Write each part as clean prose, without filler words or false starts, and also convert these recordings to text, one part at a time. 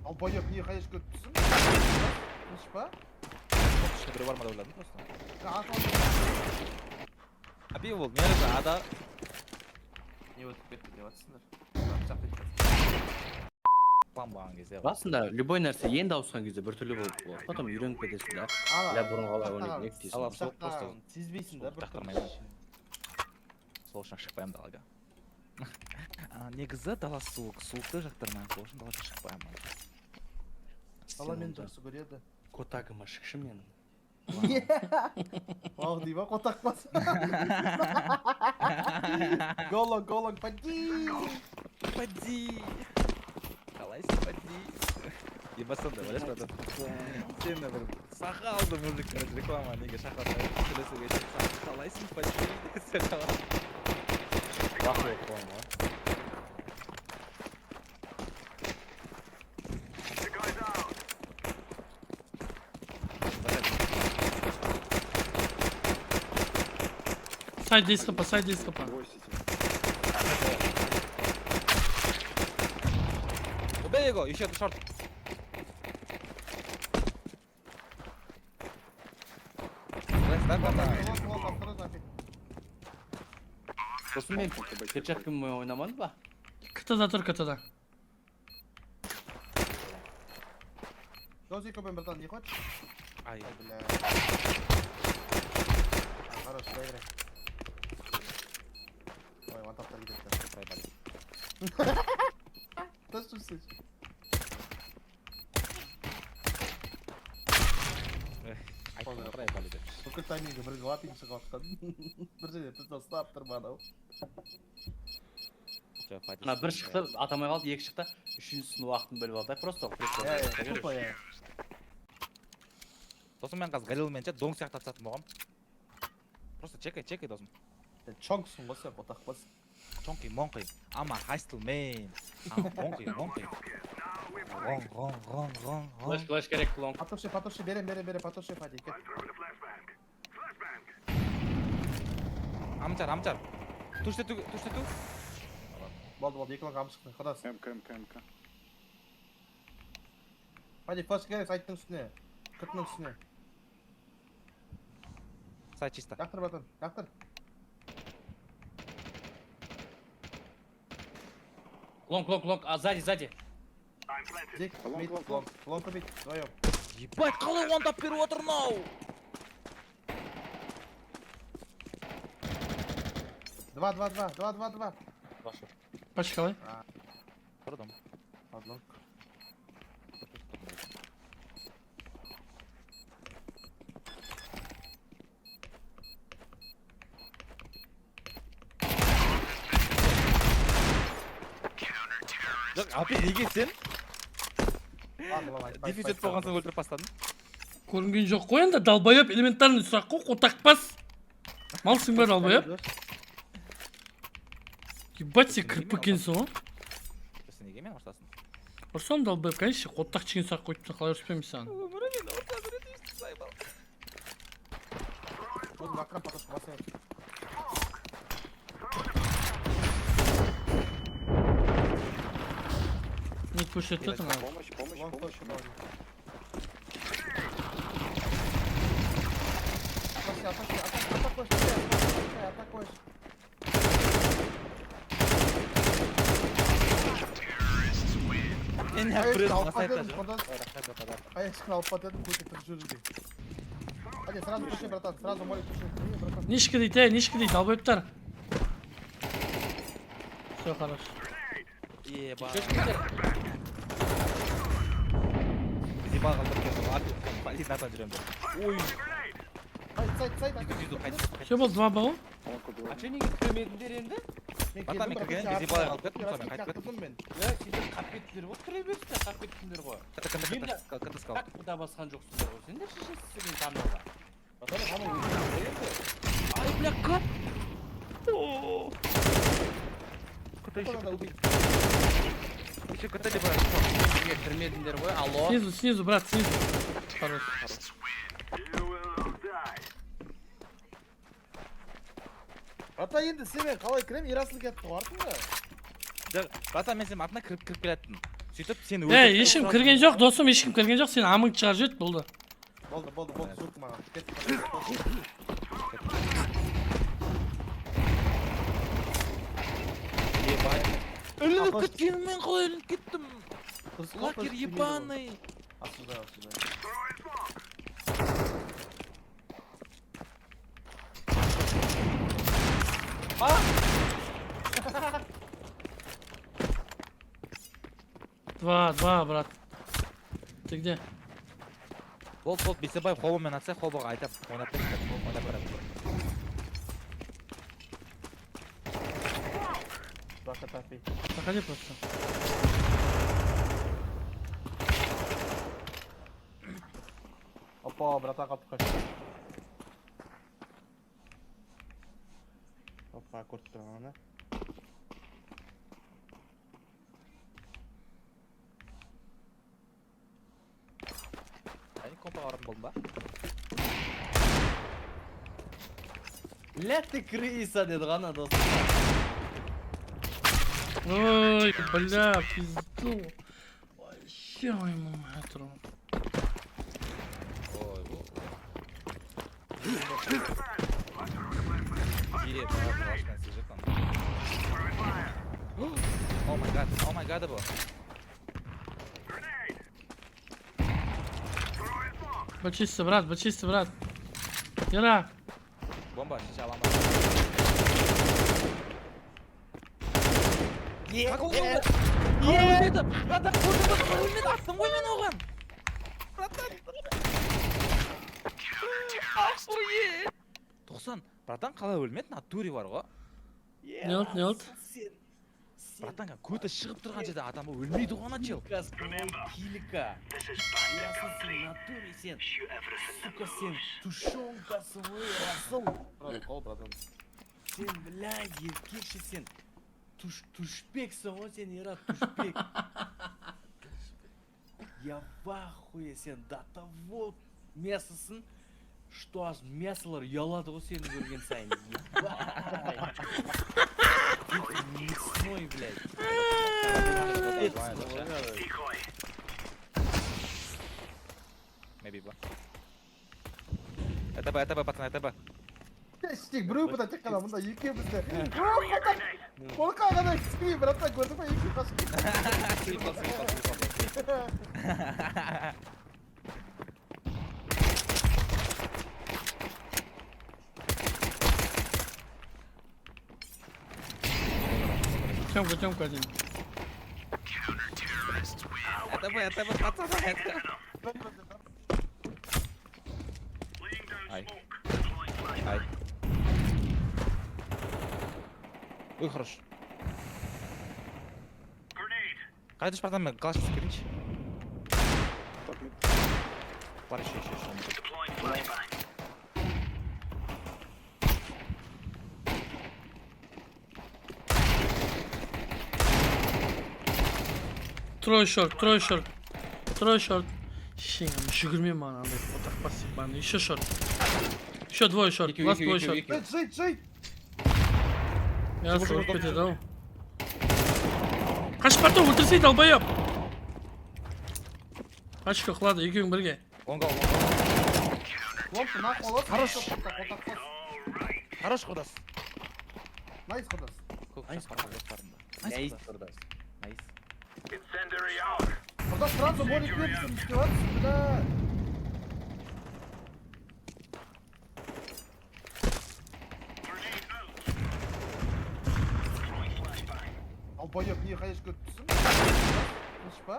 Албоёб не қайыш көттісің? Қылыш па? Қылышқа біреу бар ма деп ойладым просто. Апи бол, не арызы, ада... Не өтіп кетті деп атсыңдар. План болған кезде. Басында любой нәрсе енді ауысқан кезде біртүрлі болып болады. Потом үйреніп кетесің да. Ля бұрын қалай ойнайтын ек дейсің. Алап соқ просто. Сезбейсің да бір Жақтырмаймын. Сол үшін шықпаймын далаға. Негізі дала суық, суықты жақтырмаймын, сол үшін далаға шықпаймын. Дала мені жақсы көреді. Котагыма шықшы менің. Ау дей ба, қотақ бас. Голон, поди! Поди! Қалайсың, поди! Ебасан да, білеш ба? Сен бір сақалды мужик реклама неге шақырмай сөйлесе кетіп қалайсың, поди! Десе қалай. Бақы өт қойым ғой. Сайд дископа, сайд дископа. Убей его, еще один шорт. Сосын мен перчаткаммен ойнамадым ба? КТ'да тұр, КТ'да. Дозикопен братан, не хочешь? Ай, Бля. Хорош, проиграй. Ой, вантапта кетті. проебали. Ты что сыч? Айтқан проебали деп. Бүкіл таймингі бірге лапин шығып атқан. Бір жерде бізді ұстап тұр ма анау. Ана бір шықты, атамай қалды, екі шықты. Үшіншісінің уақытын бөліп алды. Просто Тупо я. Досым мен қазір Галилмен дон сияқты атысатын болғам. Просто чекай досым. Сен чоңсың ғой сен, қотақ бас. Чонки, монки. Ама хайстыл мен. Монки. Рон. Флеш керек клон. Патуши, берем, патуши, Фади, кет. Амчар. Түшті. Болды, екі ланг амы шықты, қадас. МК. Фади, флеш керек, сайттың үстіне. Кітінің үстіне. Сай чисто. Жақтыр, братан, жақтыр. Клон, а сзади. Зик, мид, лонг мид, вдвоем. Ебать, қалай ондап беріп отыр мынау. 2. Пачкалай. Тұрдым. Падлонг. Жоқ, апи неге сен? Дефицит болған соң өлтіріп бастадың. Көрінген жоқ қой енді, далбайып элементарный сұрақ қой, қотақпас. Малсың ба далбайып? Ебать, сен кіріп екенсің ғой. Сен неге мен ұрсасың? Ұрсам далбайып, конечно, қотақ деген сұрақ қойыпсың, қалай ұрыспаймын саған. Өмірі мен ұрсасың ретішті сайбал. Өзім ақыран патуши басайын. Не көшетті тұр. Помощь. Атакуешь. Мен Аяшкін алып батедім, көтектің жүрді. Хadi, сразу пуши, братан, сразу молик пуши. Нишкі дейді, далбайыптар. Все, хорош. Еба. Зибал қалдырып полизнатан жүремді. Ой. Сайт. Все болды, 2 бау. А че неге кірмедіңдер енді? Бата мен кіргенде зибал қалып кеттім, сонымен қайтып кеттім. Сендер қап кеттіңдер ғой, кіре берсіңдер, қап кеттіңдер ғой. Кітіс қалды. Так да басқан жоқсыңдар ғой, сендер шешесіз мен тануға. Ай, бля, кап! Еще катали бы. Неге кірмедіңдер ғой, алло. Снизу, брат, снизу. Хорош. Ата енді сен қалай кірем, ерасыл кетті ғой артында. Жоқ, бата мен сенің артына кіріп келеттім. Сөйтіп сен ешкім кірген жоқ, досым, ешкім кірген жоқ, сен амың шығарып жіберді, болды. Болды, сөк маған. Кет. Ілініп кеткенім мен қалай ілініп кеттім? Лакер ебаный. Отсюда. Два, брат. Ты где? Болды, Бейсебаев холбамен атса, холбаға айтап, ойнап береді, ойнап береді. Проходи просто. Опа, братан, қалып қаш. Опа, көріп тұрған ана. Компаға орын болдың ба? Ля ты крыса, деді ғана достым. Ой, бля, пизду. Вообще моему матру. Дерек, башкан сижет там. О май гад, бұл. Бачисти, брат. Яра. Бомба, шеше аламын. Как ол өлмеді? Братан, өлмеді, аттым ғой мен оған. Братан. 90. Братан, қалай өлмеді? Натуре бар ғой. Не oldu? Братан, көті шығып тұрған жерде адам өлмейді ғой ана чел. Килика. Ясын сен, натуре сен. Сука, сен тушонкасы ғой, расыл. Братан. Сен, бля, еркекші сен. Тушпексің ғой сен, Ера, тушпек. Я в ахуе сен, до того мясосын, что аж мясолар ұялады ғой сені көрген сайын. Ебать. Мясной, блядь. Maybe ба. Это Б, пацан, это Б. Іштек, біреу бұдан тек қана мұнда екеумізді. Қолқа ғана түспей, братан, көрді ма екеу қашып Темка один. Это Б, пацан, это. Ай. Ой, хорош. Қайдыш, братан, мен калашқа скринч. Бар еще. Трой шорт. Шеңім, жүгірме маған андай отақ басып баны. Еще шорт. Еще двое шорт. Ласт двое шорт. Жить! Я сұрып кетеді ау. Қашып барды, өлтірсей долбоеб. Қашып қылады, екеуің бірге. Лонга. Ломпы, нахуй, ломпы. Хорош, Құрдас. Найс, Құрдас. Найс, Құрдас. Құрдас, сразу молик беріпсің, издеваться, бля. Албоеб, не қайыш көттісің? Қыш па?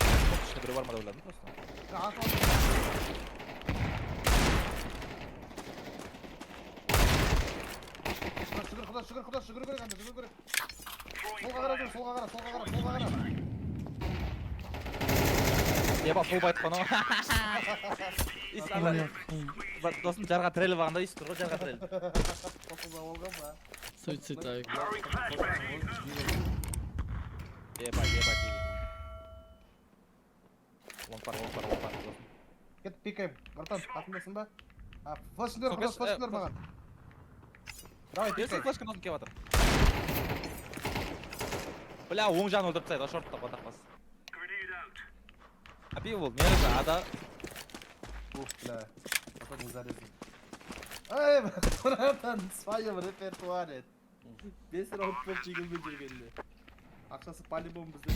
Ішіне біреу бар ма да ойладым просто. Шүгір керек анда, шүгір керек. Солға қара. Еба, фул байт қана. Досым жарға тіреліп ағанда ес тұр ғой, жарға тіреліп. Суицид айк. Еба, деген. Лонпар. Кет пикаем. Братан, атындасың ба? Флешіндер, Құрдас, флешіндер маған. Давай, Ерсің пикай. флешканы озын кеп атыр. Бля, оң жағын өлдіріп тастайды, шортта қотақ бас. пиво бол менің ада Ух, бля. Потом не зарезал. Ай, братан, в своем репертуаре. 5 раунд болып жегілмей жүргенде. Ақшасы по-любому бізде.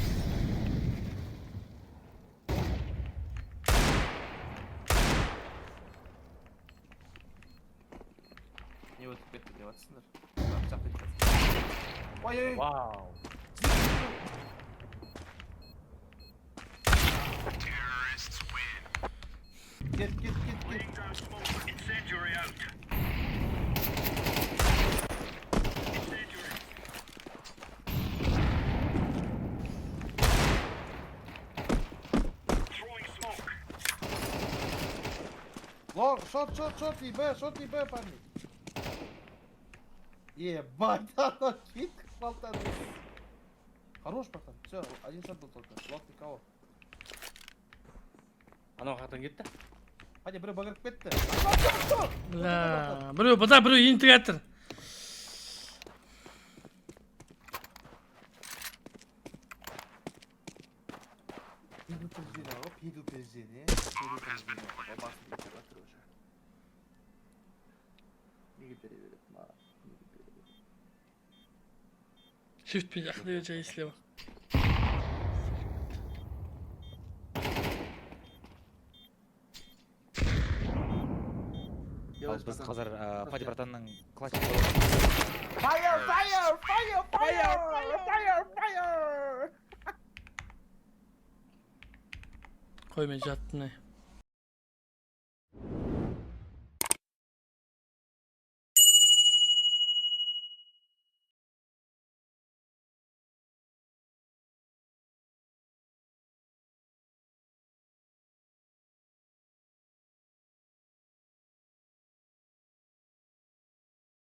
Не өтіп кетті деп жатсыңдар. Пышақ кетті. Ой, Вау. кет. Лонг, шот, и Б, парни. Ебать, оно кит болтады. Хорош, братан, все, один шот был только, лонг никого. Анау қақтан кетті. Hadi біреу багырып кетті. Бля, біреу бұда біреу ентігіп жатыр. Предупреждение. Бабасын кетіп жатыр уже. Неге перевереді? Неге перевереді? Shiftпен жақындап жай слева. ал біз қазір Пади братанның классик Fire! Қой мен жаттым не.